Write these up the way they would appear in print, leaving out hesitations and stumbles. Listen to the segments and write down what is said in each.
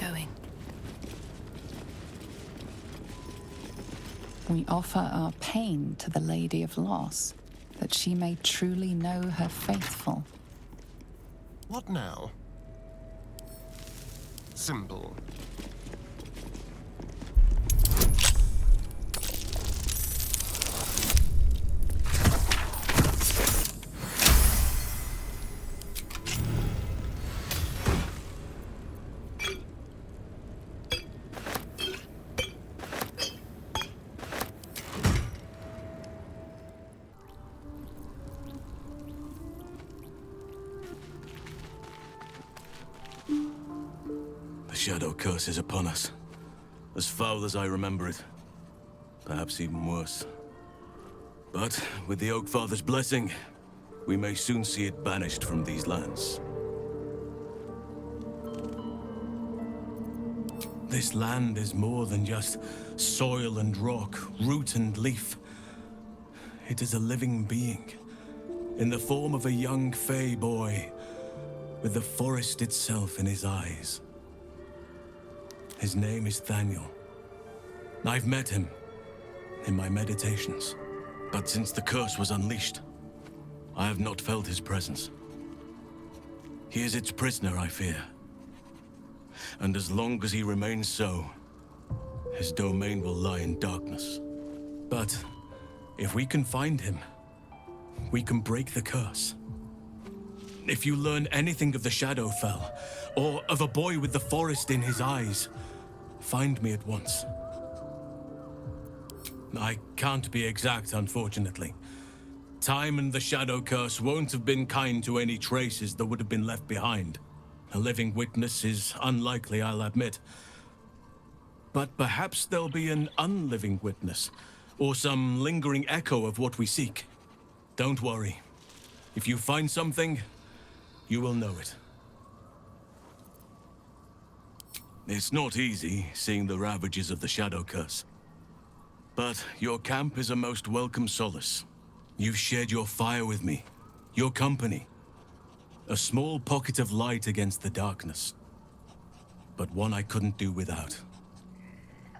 going? We offer our pain to the Lady of Loss, that she may truly know her faithful. What now? Simple. The shadow curse is upon us. As foul as I remember it. Perhaps even worse. But with the Oak Father's blessing, we may soon see it banished from these lands. This land is more than just soil and rock, root and leaf. It is a living being, in the form of a young Fey boy, with the forest itself in his eyes. His name is Thaniel. I've met him in my meditations, but since the curse was unleashed, I have not felt his presence. He is its prisoner, I fear. And as long as he remains so, his domain will lie in darkness. But if we can find him, we can break the curse. If you learn anything of the Shadowfell, or of a boy with the forest in his eyes, find me at once. I can't be exact, unfortunately. Time and the Shadow Curse won't have been kind to any traces that would have been left behind. A living witness is unlikely, I'll admit. But perhaps there'll be an unliving witness, or some lingering echo of what we seek. Don't worry. If you find something, you will know it. It's not easy, seeing the ravages of the Shadow Curse. But your camp is a most welcome solace. You've shared your fire with me, your company. A small pocket of light against the darkness. But one I couldn't do without.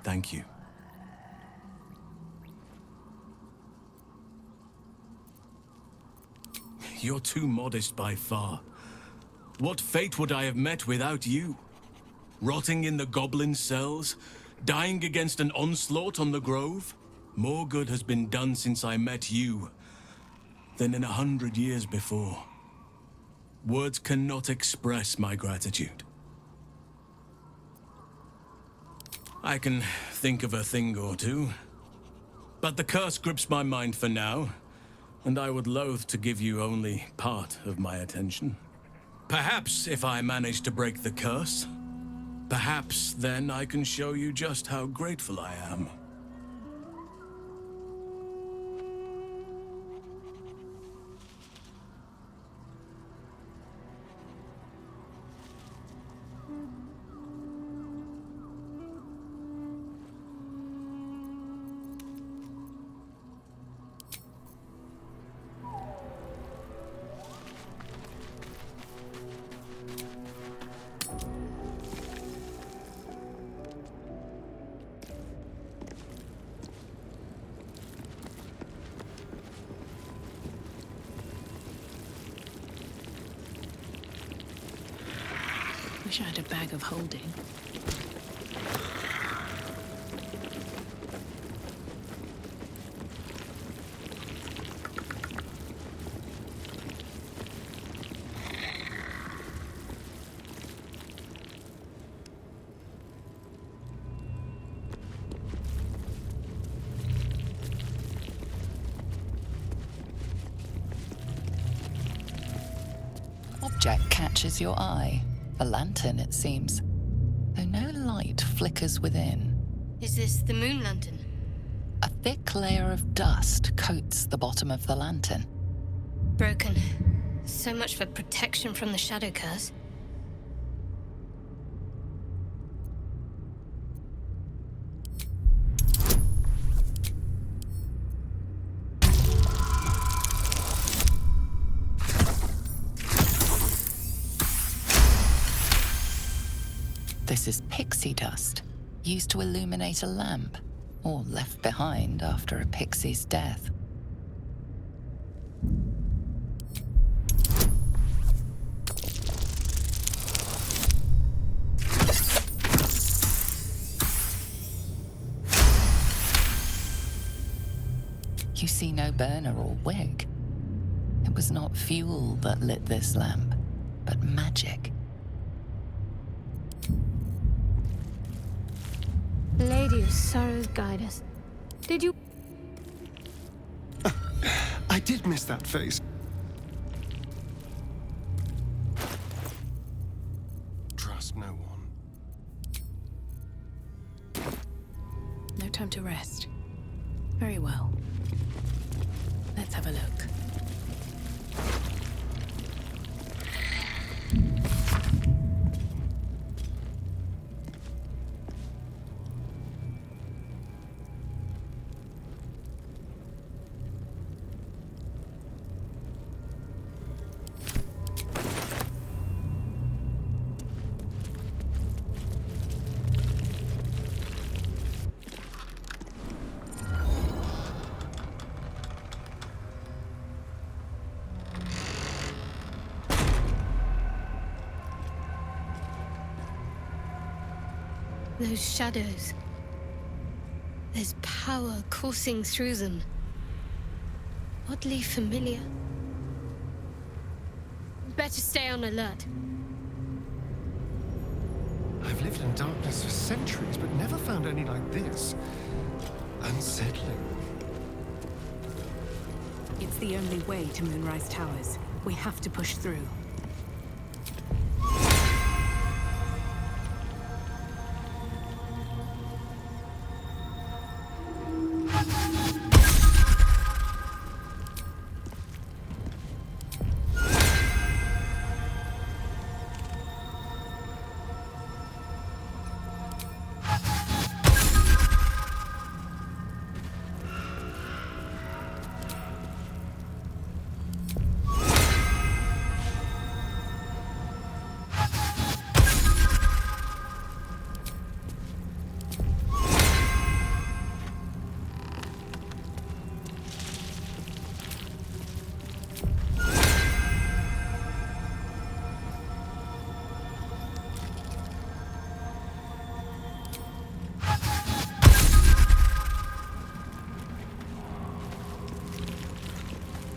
Thank you. You're too modest by far. What fate would I have met without you? Rotting in the goblin cells? Dying against an onslaught on the grove? More good has been done since I met you than in 100 years before. Words cannot express my gratitude. I can think of a thing or two, but the curse grips my mind for now, and I would loathe to give you only part of my attention. Perhaps if I manage to break the curse, perhaps then I can show you just how grateful I am. Wish I had a bag of holding. Object catches your eye. A lantern, it seems, though no light flickers within. Is this the moon lantern? A thick layer of dust coats the bottom of the lantern. Broken. So much for protection from the Shadow Curse. This is pixie dust, used to illuminate a lamp, or left behind after a pixie's death. You see no burner or wick. It was not fuel that lit this lamp, but magic. Lady of Sorrows, guide us. Did you... I did miss that face. Trust no one. No time to rest. Very well. Let's have a look. Those shadows. There's power coursing through them. Oddly familiar. Better stay on alert. I've lived in darkness for centuries, but never found any like this. Unsettling. It's the only way to Moonrise Towers. We have to push through.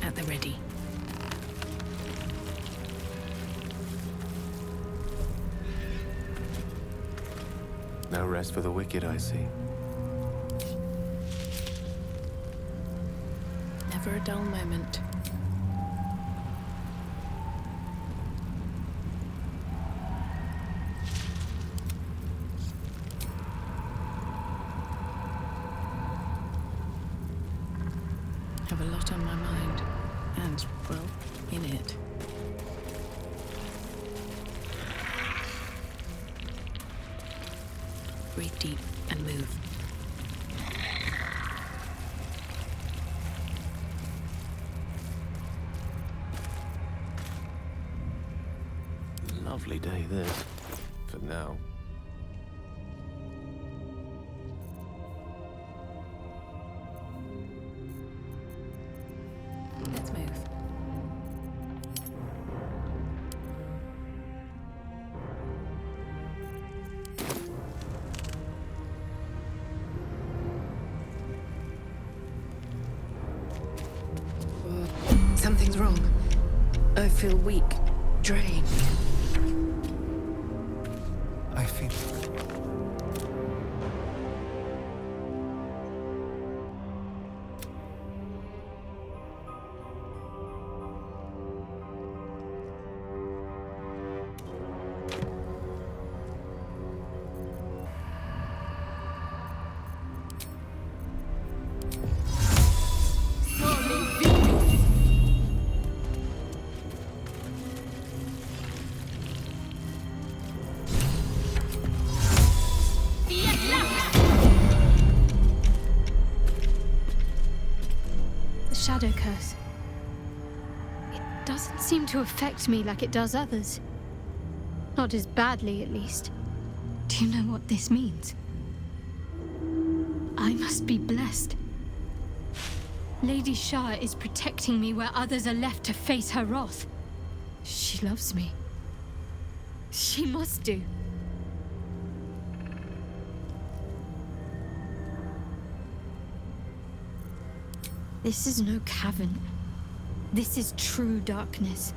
At the ready. No rest for the wicked, I see. Never a dull moment. Have a lot on my mind. And, well, in it. Breathe deep and move. Lovely day, this. For now. Let's move. Something's wrong. I feel weak, drained. I feel... Shadow curse. It doesn't seem to affect me like it does others. Not as badly, at least. Do you know what this means? I must be blessed. Lady Shah is protecting me where others are left to face her wrath. She loves me. She must do. This is no cavern. This is true darkness.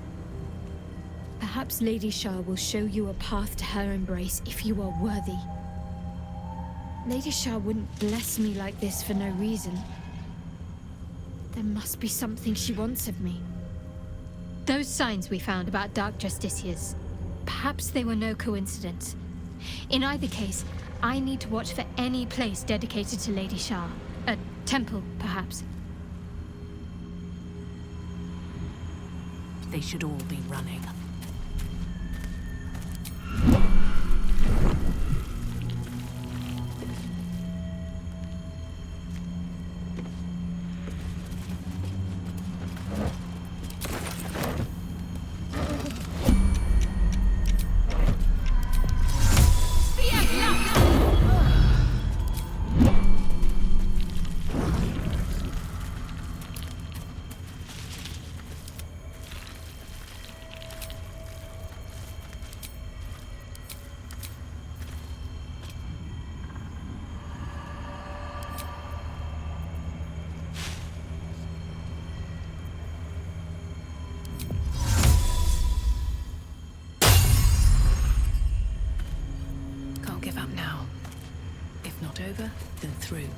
Perhaps Lady Shah will show you a path to her embrace if you are worthy. Lady Shah wouldn't bless me like this for no reason. There must be something she wants of me. Those signs we found about Dark Justiciars, perhaps they were no coincidence. In either case, I need to watch for any place dedicated to Lady Shah. A temple, perhaps. They should all be running. Over, then through.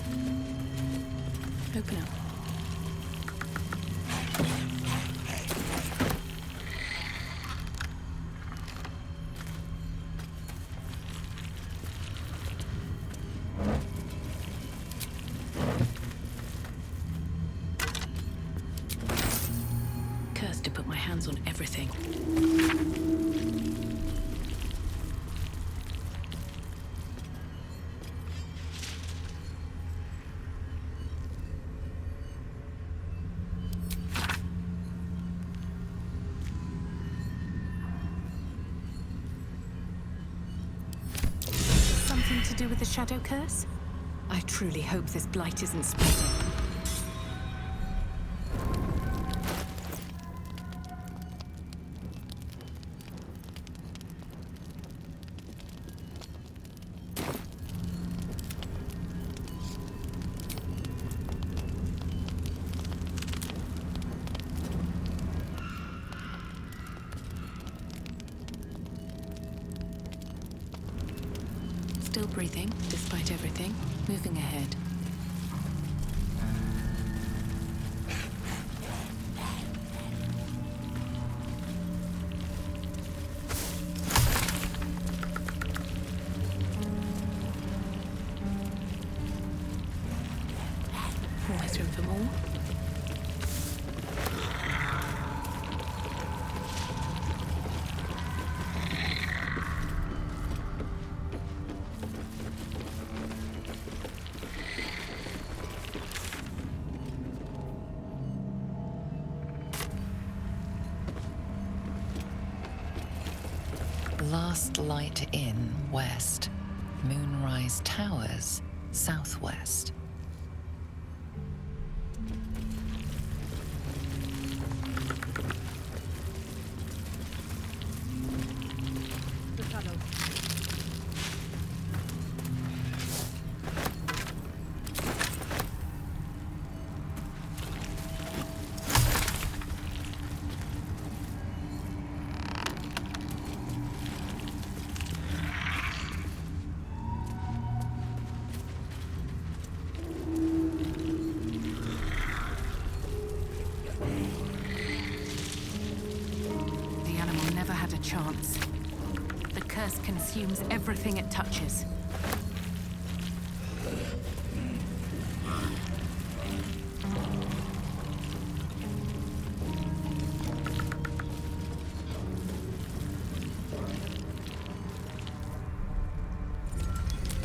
Open up. Cursed to put my hands on everything. To do with the shadow curse? I truly hope this blight isn't spreading. Still breathing, despite everything. Moving ahead. Always room for more. Last Light Inn, west. Moonrise Towers, southwest. Chance. The curse consumes everything it touches.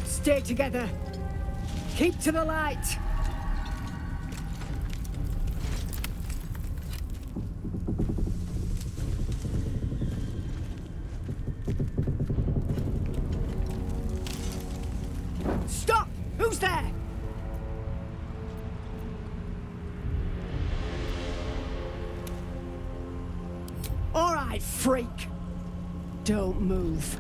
Stay together. Keep to the light. light, freak! Don't move.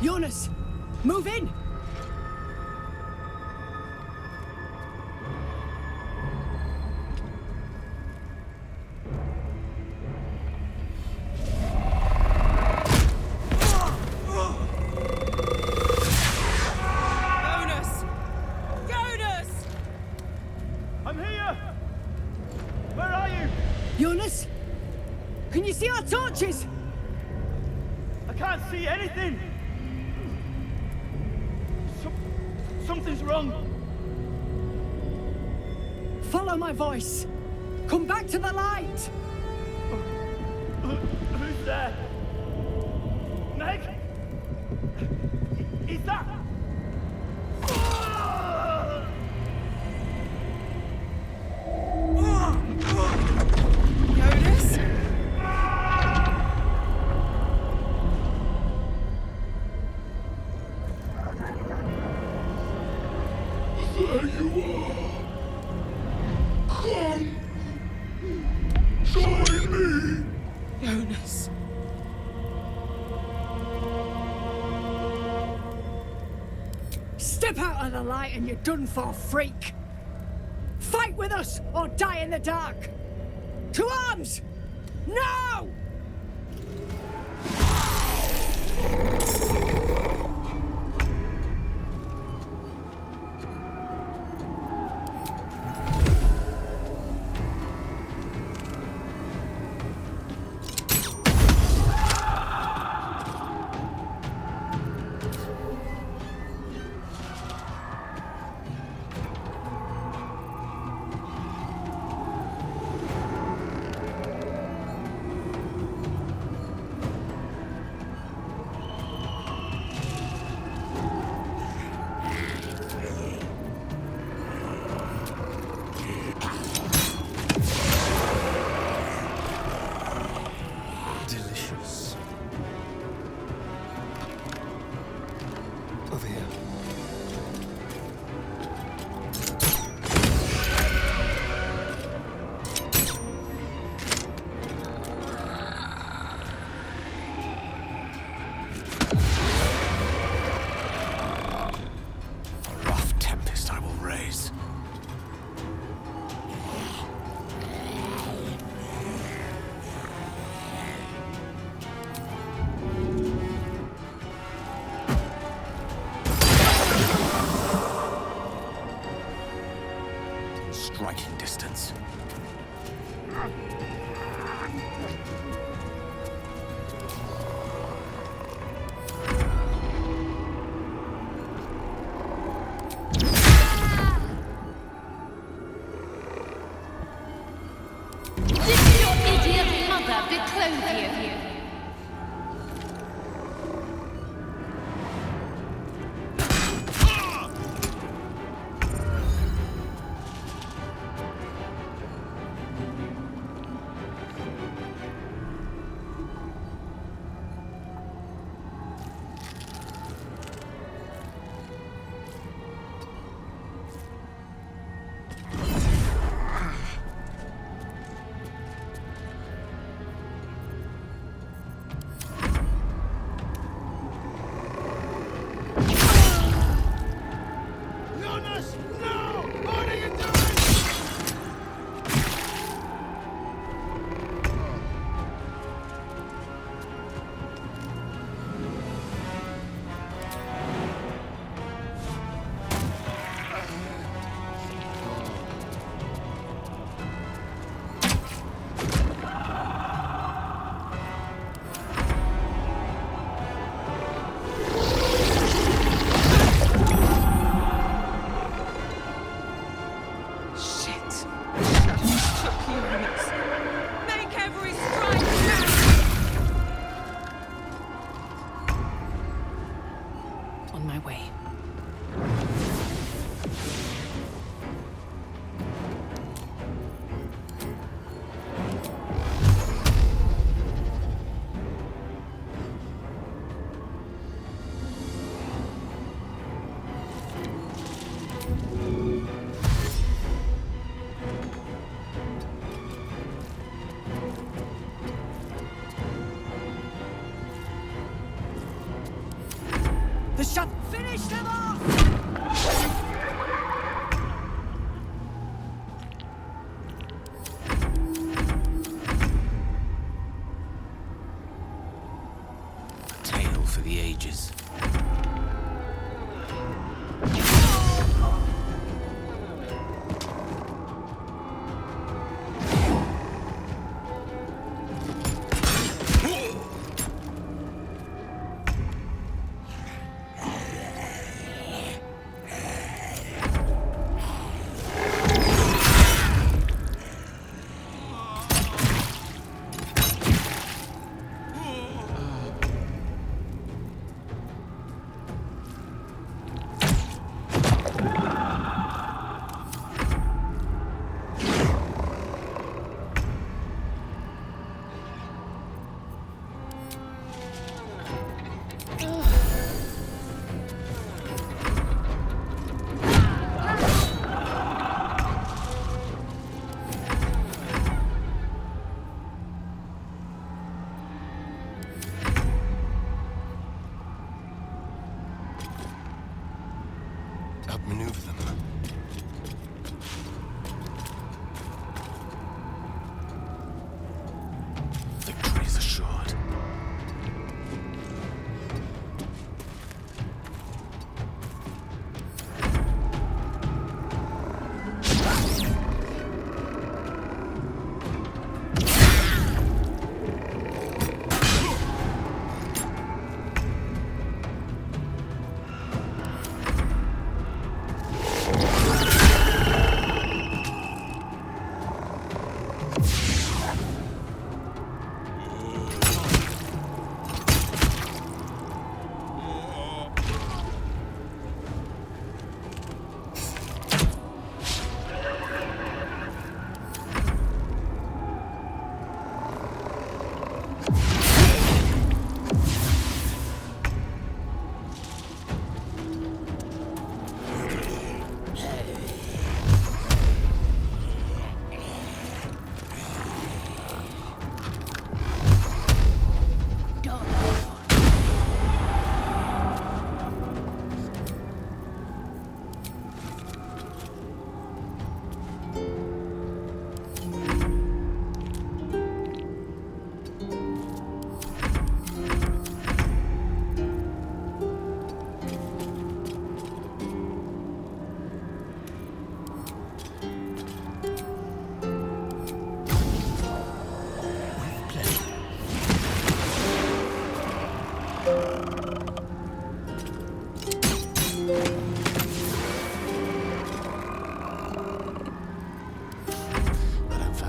Jonas! Move in! Jonas! Jonas! I'm here! Where are you? Jonas? Can you see our torches? I can't see anything! Something's wrong! Follow my voice. Come back to the light! Who's there? Meg? Is that... Jonas? There you are. Come. Join me. Jonas. Step out of the light and you're done for, freak! Fight with us or die in the dark! To arms! Now! Delicious. Over here. A rough tempest I will raise. Striking distance. Did your idiot mother beclothe you?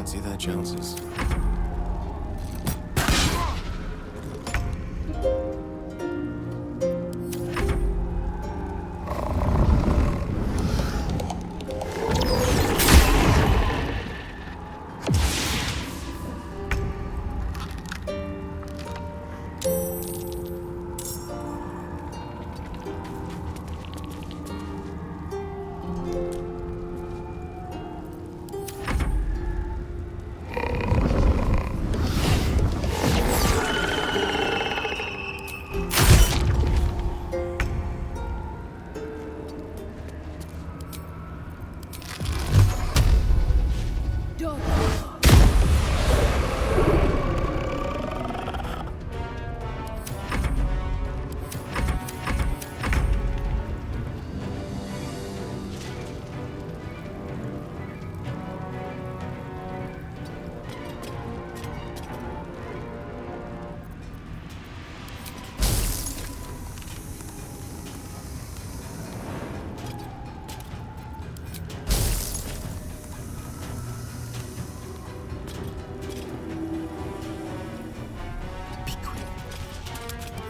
fancy their chances.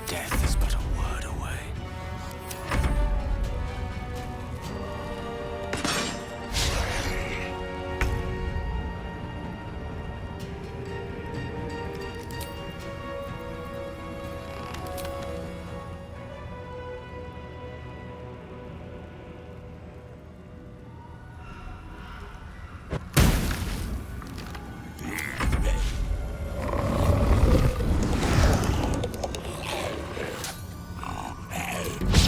Death is but a word away.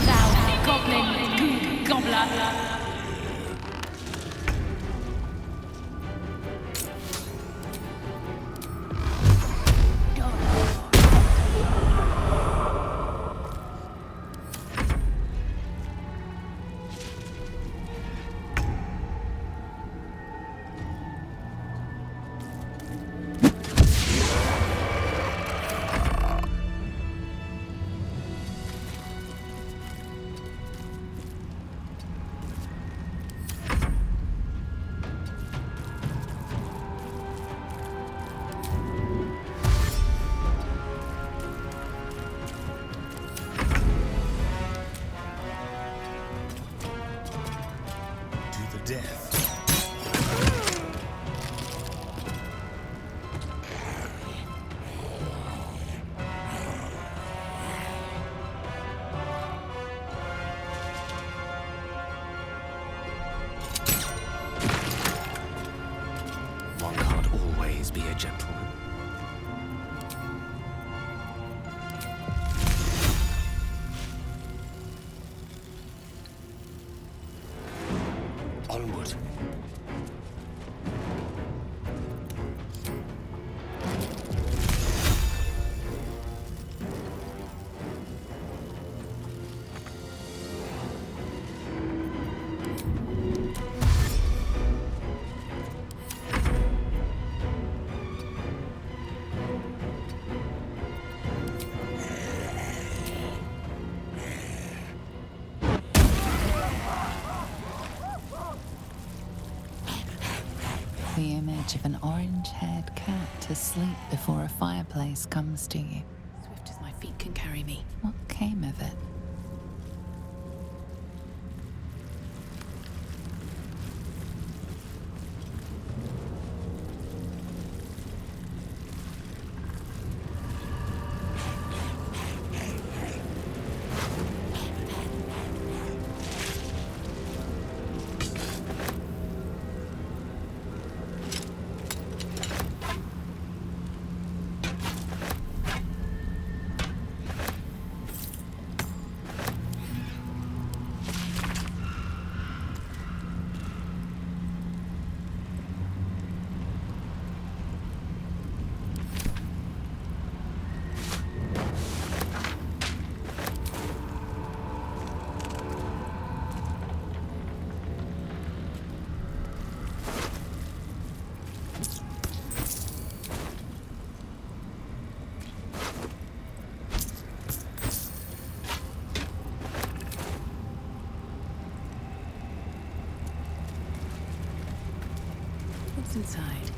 Thou goblin goo gobbler. To the death. One can't always be a gentleman. Onward. The image of an orange-haired cat asleep before a fireplace comes to you. Swift as my feet can carry me. What came of it? What's inside?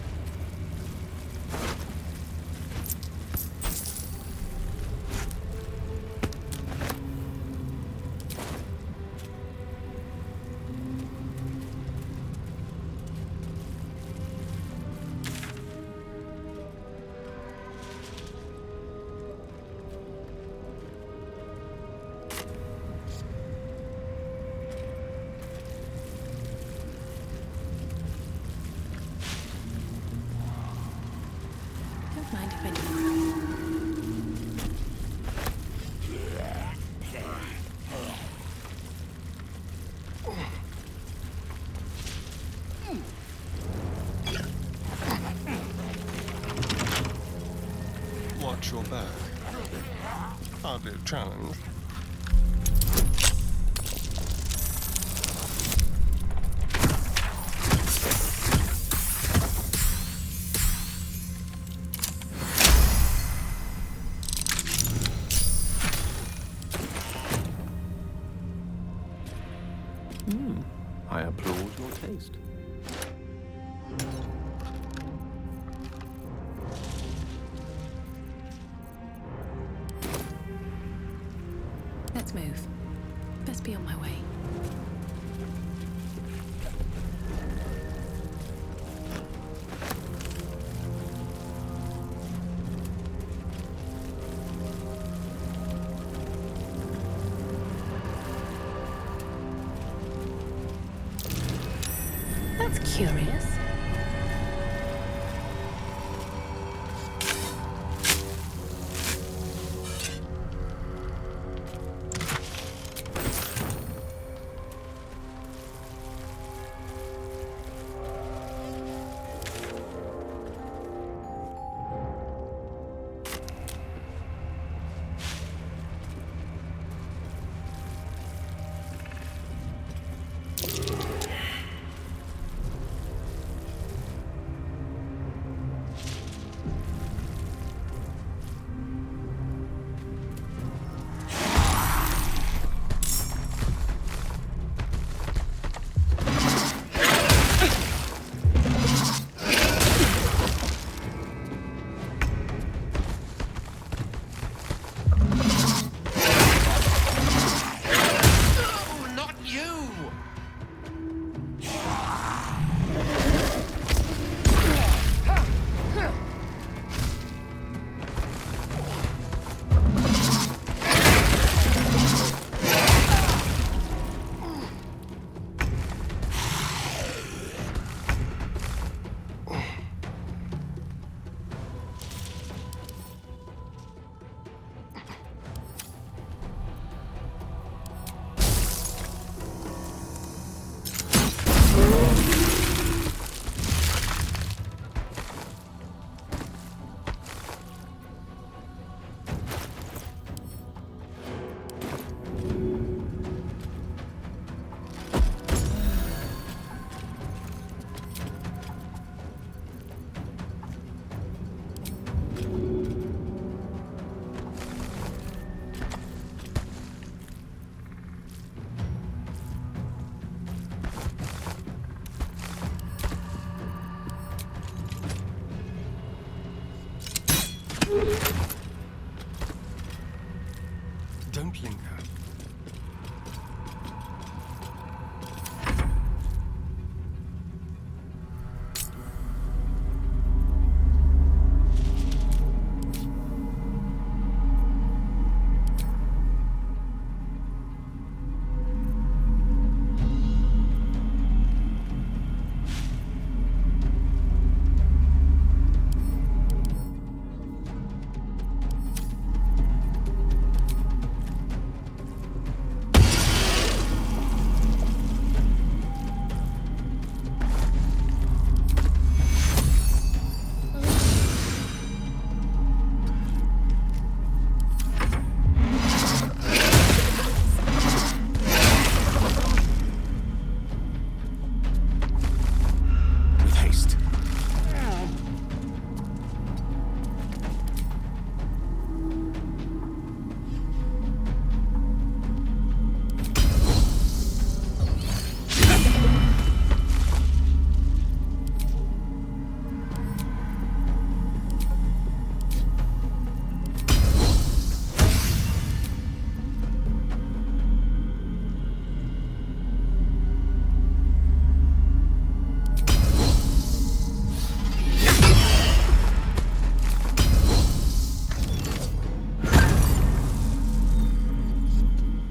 Mind if I do? Watch your back. Hardly a challenge. I applaud your taste. Let's move. Best be on my way. That's curious. Don't linger.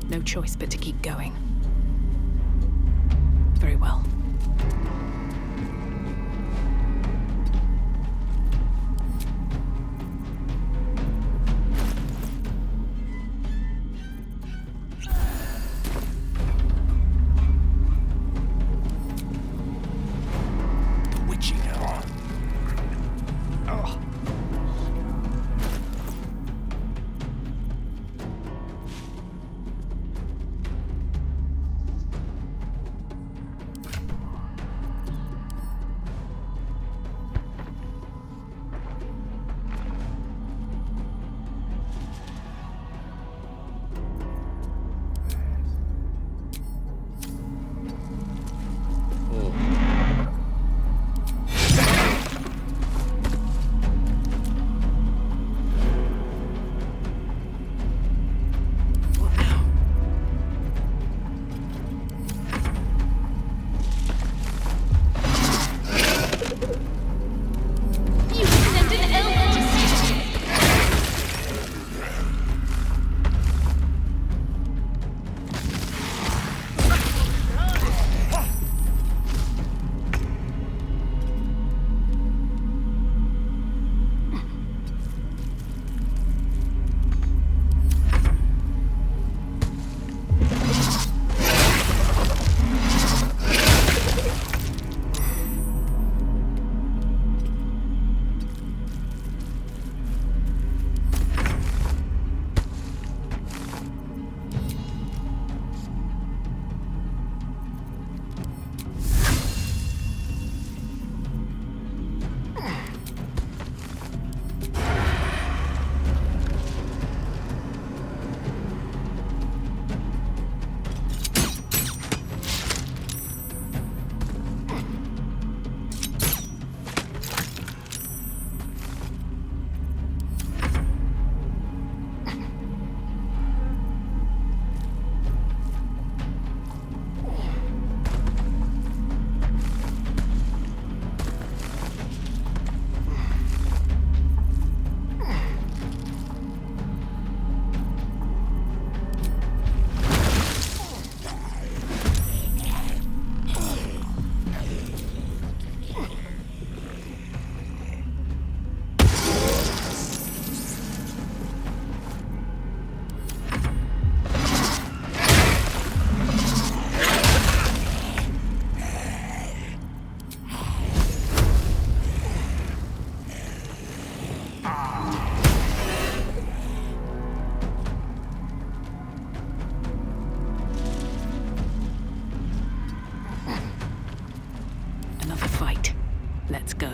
No choice but to keep going. Very well. Let's go.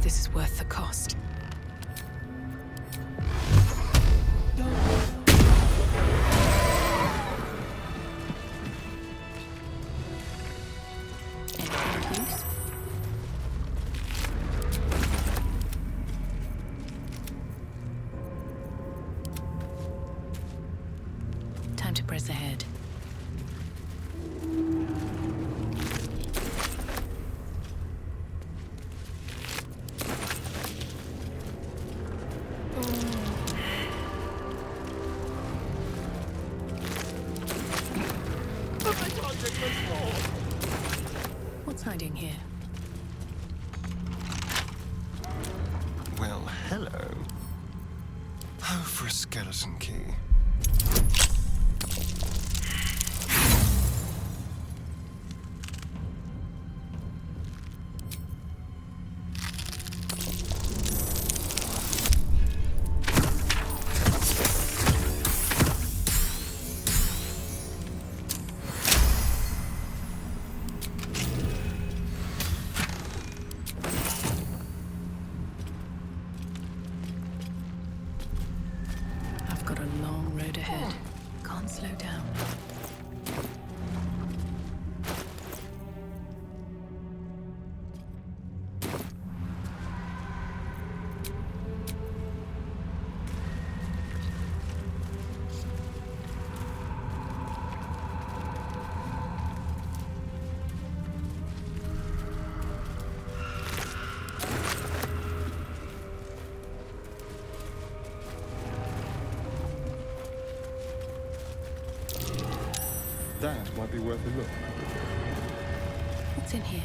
this is worth the cost. Anything loose? Time to press ahead. What's hiding here? Well, hello. Oh, for a skeleton key. I've got a long road ahead. Can't slow down. That might be worth a look. What's in here?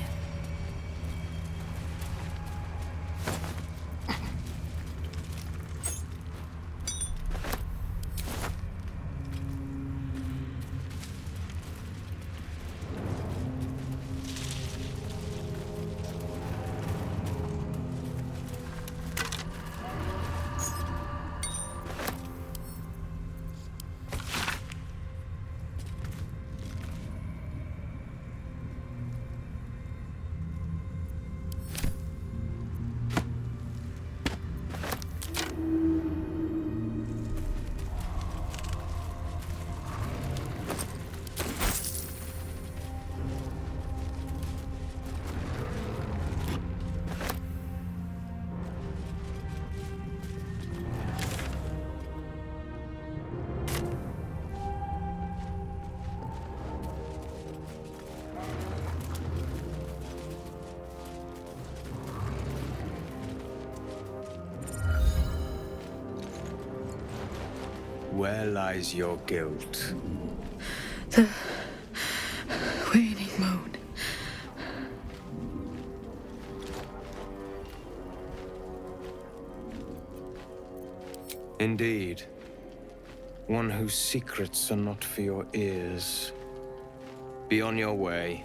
Where lies your guilt? The waning moon. Indeed. One whose secrets are not for your ears. Be on your way.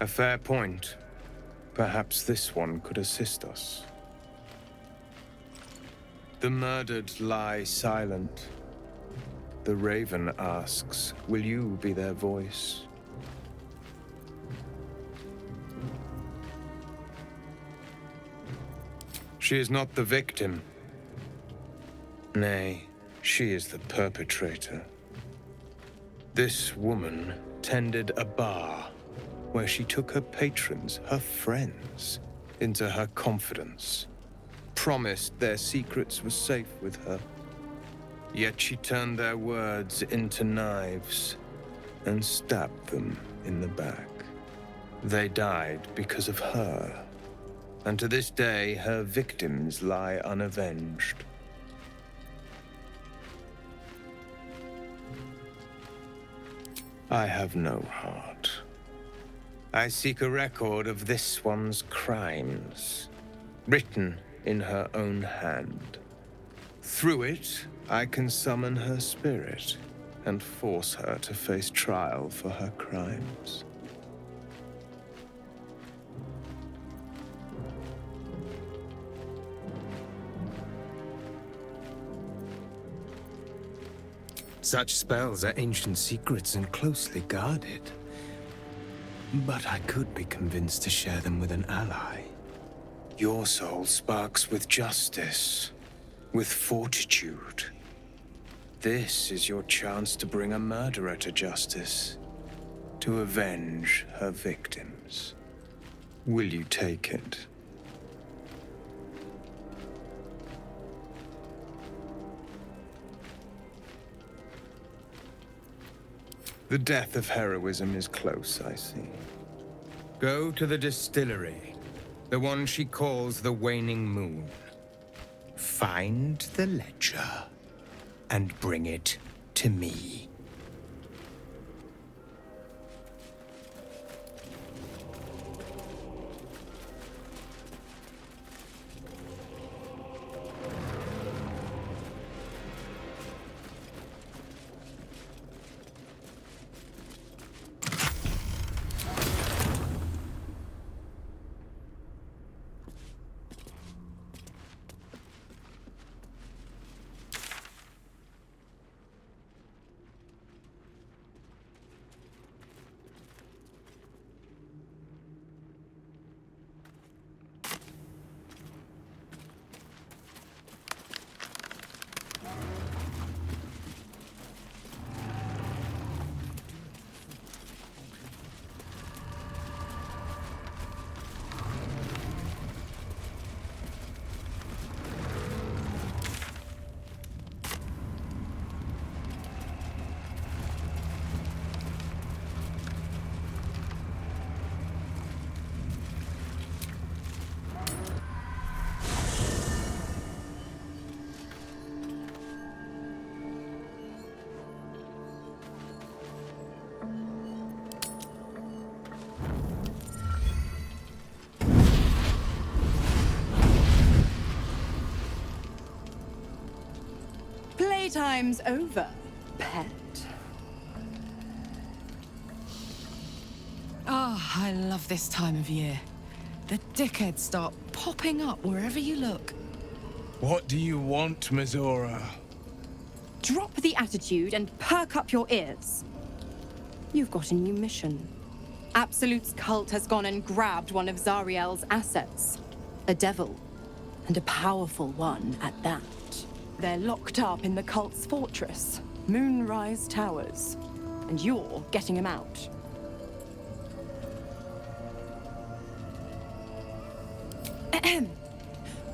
A fair point. Perhaps this one could assist us. The murdered lie silent. The raven asks, will you be their voice? She is not the victim. Nay, she is the perpetrator. This woman tended a bar where she took her patrons, her friends, into her confidence, promised their secrets were safe with her. Yet she turned their words into knives and stabbed them in the back. They died because of her, and to this day her victims lie unavenged. I have no heart. I seek a record of this one's crimes, written in her own hand. Through it, I can summon her spirit and force her to face trial for her crimes. Such spells are ancient secrets and closely guarded. But I could be convinced to share them with an ally. Your soul sparks with justice, with fortitude. This is your chance to bring a murderer to justice, to avenge her victims. Will you take it? The death of heroism is close, I see. Go to the distillery, the one she calls the Waning Moon. Find the ledger and bring it to me. Playtime's over, pet. Ah, I love this time of year. The dickheads start popping up wherever you look. What do you want, Mizora? Drop the attitude and perk up your ears. You've got a new mission. Absolute's cult has gone and grabbed one of Zariel's assets. A devil. And a powerful one at that. They're locked up in the cult's fortress, Moonrise Towers. And you're getting him out.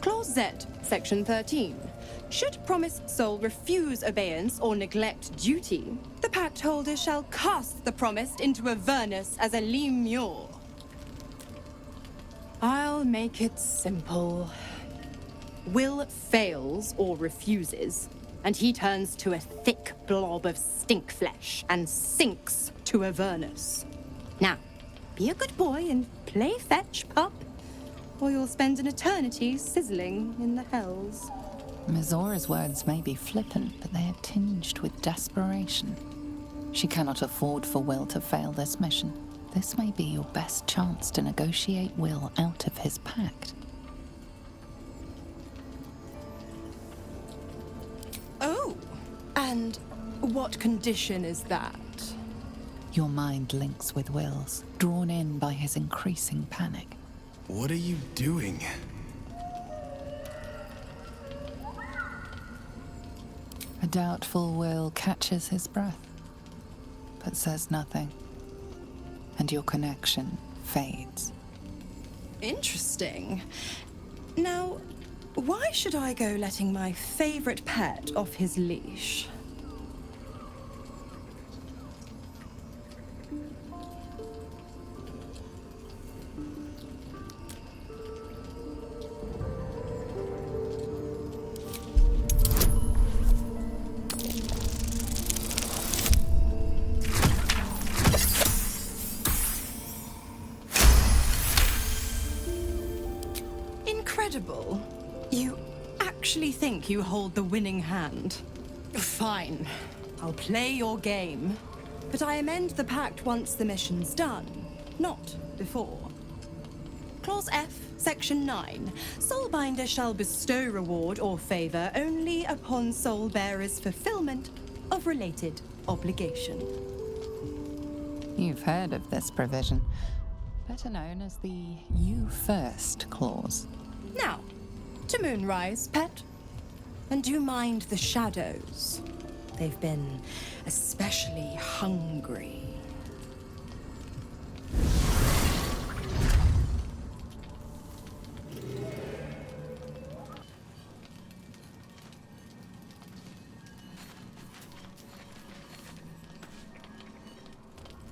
Clause Z, Section 13. Should promised soul refuse obeyance or neglect duty, the pact holder shall cast the promised into Avernus as a lemure. I'll make it simple. Will fails or refuses, and he turns to a thick blob of stink flesh and sinks to Avernus. Now, be a good boy and play fetch, pup, or you'll spend an eternity sizzling in the hells. Mizora's words may be flippant, but they are tinged with desperation. She cannot afford for Will to fail this mission. This may be your best chance to negotiate Will out of his pact. Oh, and what condition is that? Your mind links with Will's, drawn in by his increasing panic. What are you doing? A doubtful Will catches his breath, but says nothing, and your connection fades. Interesting. Now, why should I go letting my favorite pet off his leash? Incredible. You actually think you hold the winning hand? Fine. I'll play your game. But I amend the pact once the mission's done, not before. Clause F, Section 9. Soulbinder shall bestow reward or favor only upon soul bearer's fulfillment of related obligation. You've heard of this provision, better known as the You First clause. Now, to Moonrise, pet. And do mind the shadows. They've been especially hungry.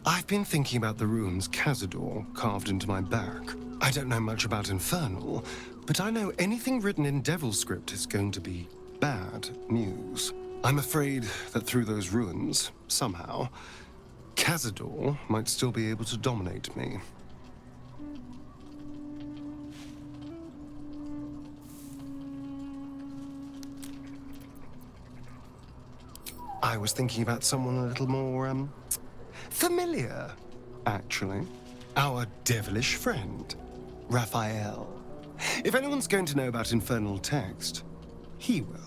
I've been thinking about the runes Cazador carved into my back. I don't know much about Infernal, but I know anything written in Devil script is going to be bad news. I'm afraid that through those runes, somehow, Cazador might still be able to dominate me. I was thinking about someone a little more, familiar, actually. Our devilish friend, Raphael. If anyone's going to know about infernal text, he will.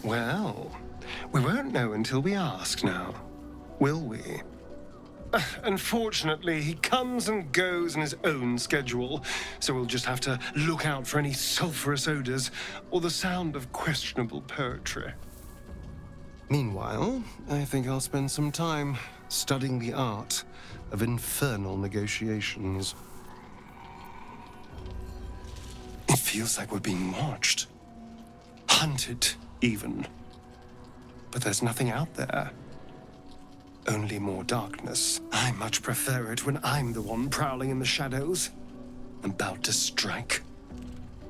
Well, we won't know until we ask now, will we? Unfortunately, he comes and goes in his own schedule, so we'll just have to look out for any sulphurous odors or the sound of questionable poetry. Meanwhile, I think I'll spend some time studying the art of infernal negotiations. It feels like we're being watched. Hunted, even. But there's nothing out there. Only more darkness. I much prefer it when I'm the one prowling in the shadows. About to strike.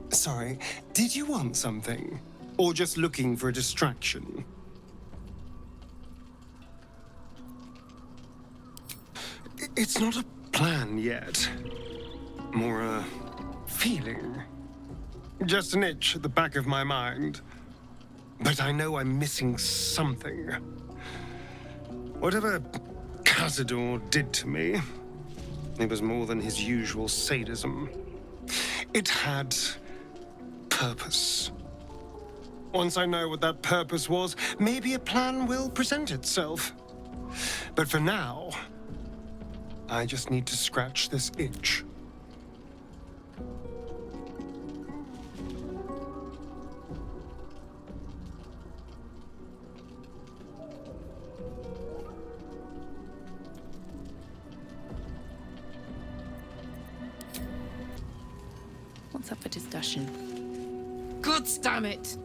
Sorry, did you want something? Or just looking for a distraction? It's not a plan yet. More a feeling. Just an itch at the back of my mind. But I know I'm missing something. Whatever Cazador did to me, it was more than his usual sadism. It had purpose. Once I know what that purpose was, maybe a plan will present itself. But for now, I just need to scratch this itch. What's up for discussion? God damn it!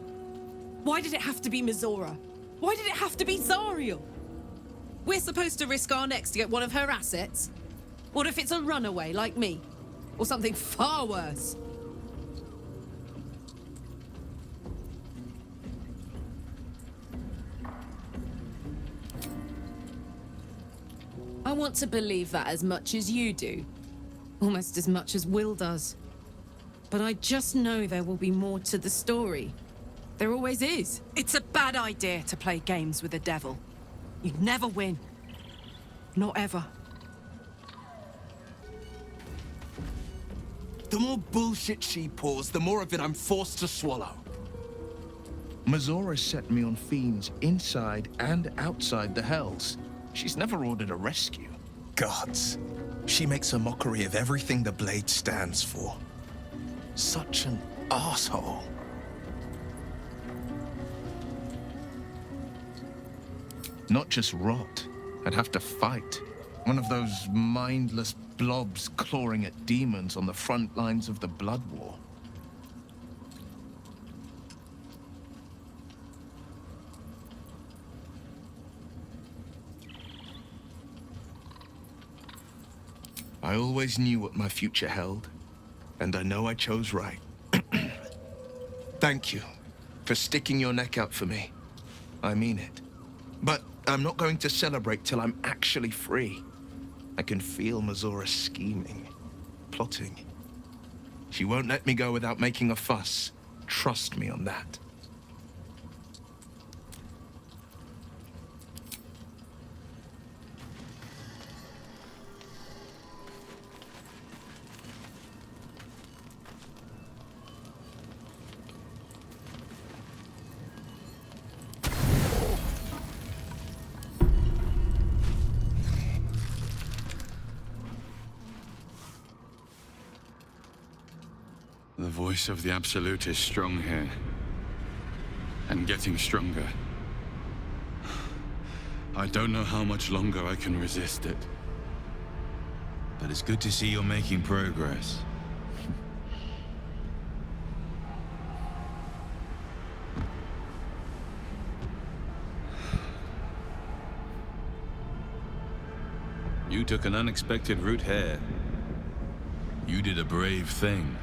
Why did it have to be Mizora? Why did it have to be Zariel? We're supposed to risk our necks to get one of her assets? What if it's a runaway like me? Or something far worse? I want to believe that as much as you do. Almost as much as Will does. But I just know there will be more to the story. There always is. It's a bad idea to play games with the devil. You'd never win. Not ever. The more bullshit she pours, the more of it I'm forced to swallow. Mizora set me on fiends inside and outside the Hells. She's never ordered a rescue. Gods. She makes a mockery of everything the Blade stands for. Such an asshole. Not just rot. I'd have to fight. One of those mindless blobs clawing at demons on the front lines of the Blood War. I always knew what my future held, and I know I chose right. Thank you for sticking your neck out for me. I mean it. But I'm not going to celebrate till I'm actually free. I can feel Mizora scheming, plotting. She won't let me go without making a fuss. Trust me on that. The voice of the Absolute is strong here. And getting stronger. I don't know how much longer I can resist it. But it's good to see you're making progress. You took an unexpected route here. You did a brave thing,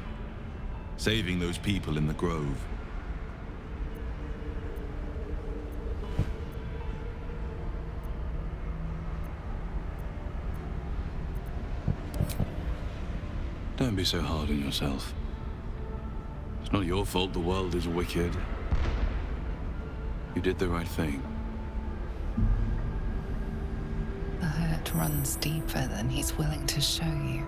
saving those people in the grove. Don't be so hard on yourself. It's not your fault the world is wicked. You did the right thing. The hurt runs deeper than he's willing to show you.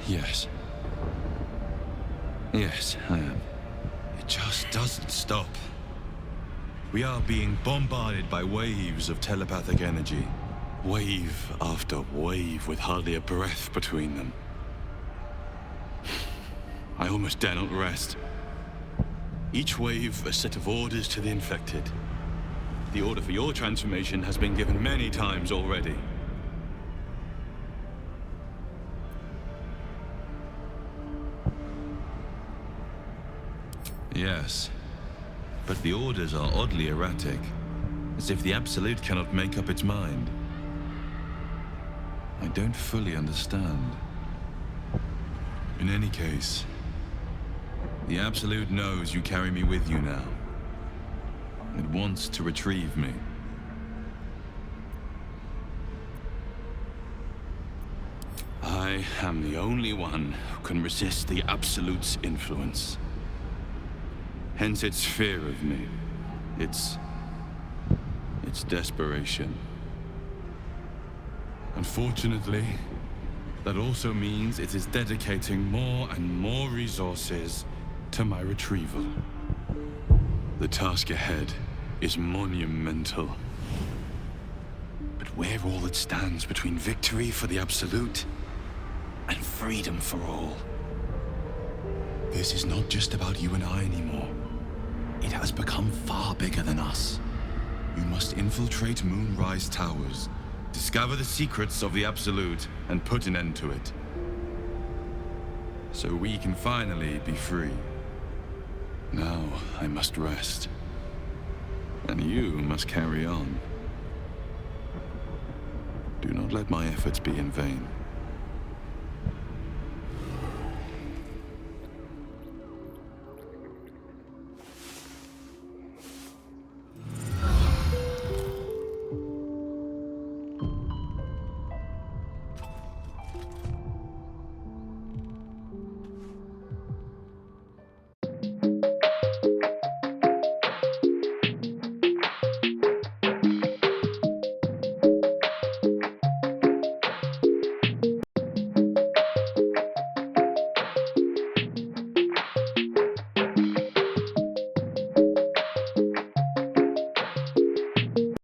Yes. Yes, I am. It just doesn't stop. We are being bombarded by waves of telepathic energy. Wave after wave with hardly a breath between them. I almost dare not rest. Each wave a set of orders to the infected. The order for your transformation has been given many times already. Yes. But the orders are oddly erratic, as if the Absolute cannot make up its mind. I don't fully understand. In any case, the Absolute knows you carry me with you now. It wants to retrieve me. I am the only one who can resist the Absolute's influence. Hence its fear of me. Its desperation. Unfortunately, that also means it is dedicating more and more resources to my retrieval. The task ahead is monumental. But where all that stands between victory for the Absolute and freedom for all. This is not just about you and I anymore. It has become far bigger than us. You must infiltrate Moonrise Towers, discover the secrets of the Absolute, and put an end to it. So we can finally be free. Now I must rest. And you must carry on. Do not let my efforts be in vain.